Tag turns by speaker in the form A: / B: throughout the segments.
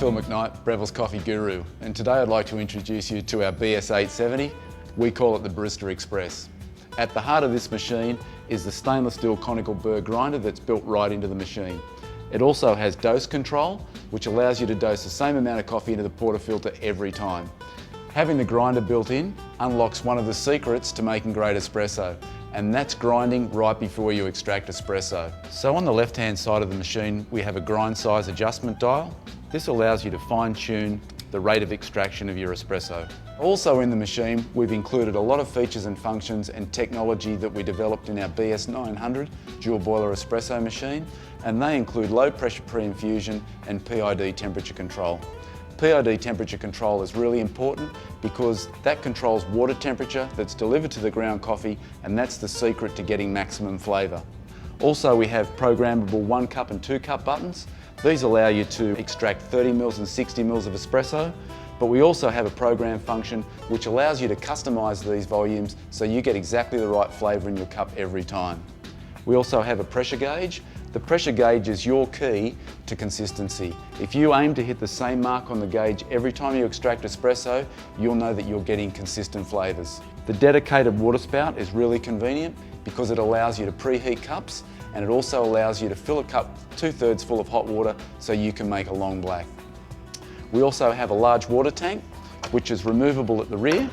A: Phil McKnight, Breville's coffee guru, and today I'd like to introduce you to our BES870. We call it the Barista Express. At the heart of this machine is the stainless steel conical burr grinder that's built right into the machine. It also has dose control, which allows you to dose the same amount of coffee into the portafilter every time. Having the grinder built in unlocks one of the secrets to making great espresso, and that's grinding right before you extract espresso. So on the left-hand side of the machine, we have a grind size adjustment dial. This allows you to fine-tune the rate of extraction of your espresso. Also in the machine, we've included a lot of features and functions and technology that we developed in our BES900 dual boiler espresso machine, and they include low pressure pre-infusion and PID temperature control. PID temperature control is really important because that controls water temperature that's delivered to the ground coffee, and that's the secret to getting maximum flavour. Also, we have programmable 1 cup and 2 cup buttons. These allow you to extract 30 mils and 60 mils of espresso, but we also have a program function which allows you to customise these volumes so you get exactly the right flavour in your cup every time. We also have a pressure gauge. The pressure gauge is your key to consistency. If you aim to hit the same mark on the gauge every time you extract espresso, you'll know that you're getting consistent flavours. The dedicated water spout is really convenient because it allows you to preheat cups, and it also allows you to fill a cup 2/3 full of hot water so you can make a long black. We also have a large water tank which is removable at the rear.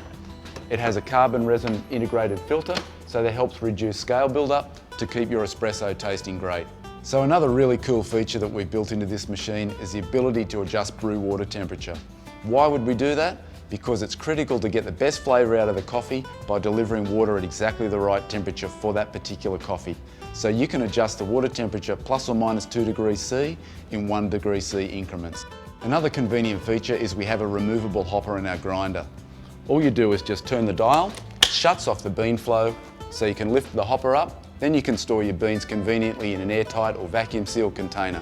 A: It has a carbon resin integrated filter, so that helps reduce scale build-up to keep your espresso tasting great. So another really cool feature that we've built into this machine is the ability to adjust brew water temperature. Why would we do that? Because it's critical to get the best flavour out of the coffee by delivering water at exactly the right temperature for that particular coffee. So you can adjust the water temperature plus or minus 2 degrees C in 1 degree C increments. Another convenient feature is we have a removable hopper in our grinder. All you do is just turn the dial, it shuts off the bean flow so you can lift the hopper up, then you can store your beans conveniently in an airtight or vacuum sealed container.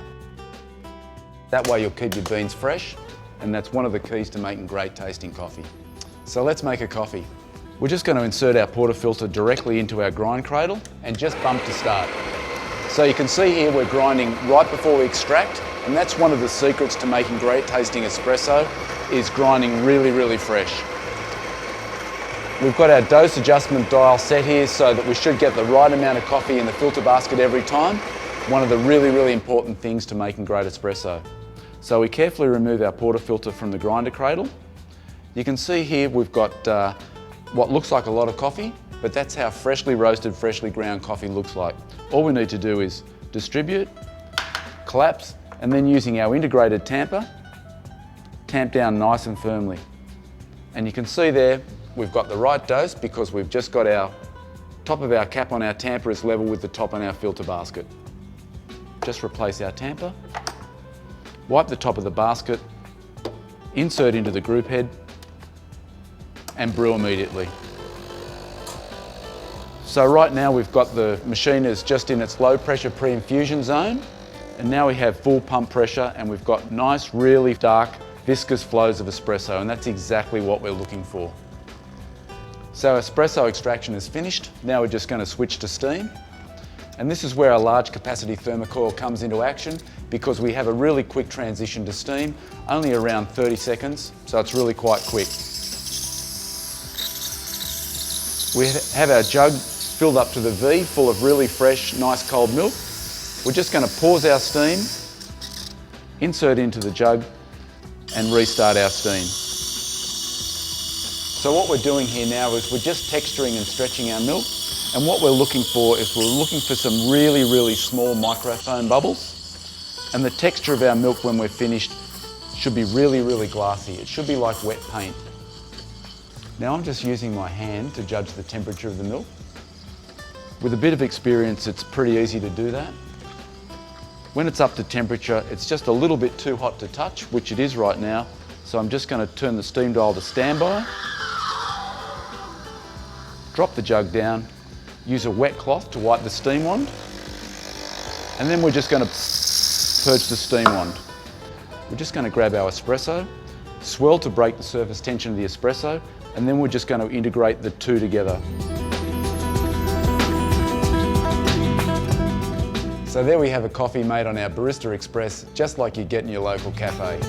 A: That way you'll keep your beans fresh, and that's one of the keys to making great tasting coffee. So let's make a coffee. We're just going to insert our portafilter directly into our grind cradle and just bump to start. So you can see here we're grinding right before we extract, and that's one of the secrets to making great tasting espresso, is grinding really fresh. We've got our dose adjustment dial set here so that we should get the right amount of coffee in the filter basket every time. One of the really important things to making great espresso. So we carefully remove our portafilter from the grinder cradle. You can see here we've got what looks like a lot of coffee, but that's how freshly roasted, freshly ground coffee looks like. All we need to do is distribute, collapse, and then using our integrated tamper, tamp down nice and firmly. And you can see there, we've got the right dose because we've just got our top of our cap on our tamper is level with the top on our filter basket. Just replace our tamper, wipe the top of the basket, insert into the group head, and brew immediately. So right now we've got the machine is just in its low pressure pre-infusion zone, and now we have full pump pressure and we've got nice, really dark, viscous flows of espresso, and that's exactly what we're looking for. So espresso extraction is finished. Now we're just going to switch to steam. And this is where our large capacity thermocoil comes into action because we have a really quick transition to steam, only around 30 seconds, so it's really quite quick. We have our jug filled up to the V, full of really fresh, nice cold milk. We're just going to pause our steam, insert into the jug, and restart our steam. So what we're doing here now is we're just texturing and stretching our milk, and what we're looking for is we're looking for some really small microfoam bubbles, and the texture of our milk when we're finished should be really glassy. It should be like wet paint. Now I'm just using my hand to judge the temperature of the milk. With a bit of experience, it's pretty easy to do that. When it's up to temperature, it's just a little bit too hot to touch, which it is right now, so I'm just going to turn the steam dial to standby. Drop the jug down, use a wet cloth to wipe the steam wand, and then we're just going to purge the steam wand. We're just going to grab our espresso, swirl to break the surface tension of the espresso, and then we're just going to integrate the two together. So there we have a coffee made on our Barista Express, just like you get in your local cafe.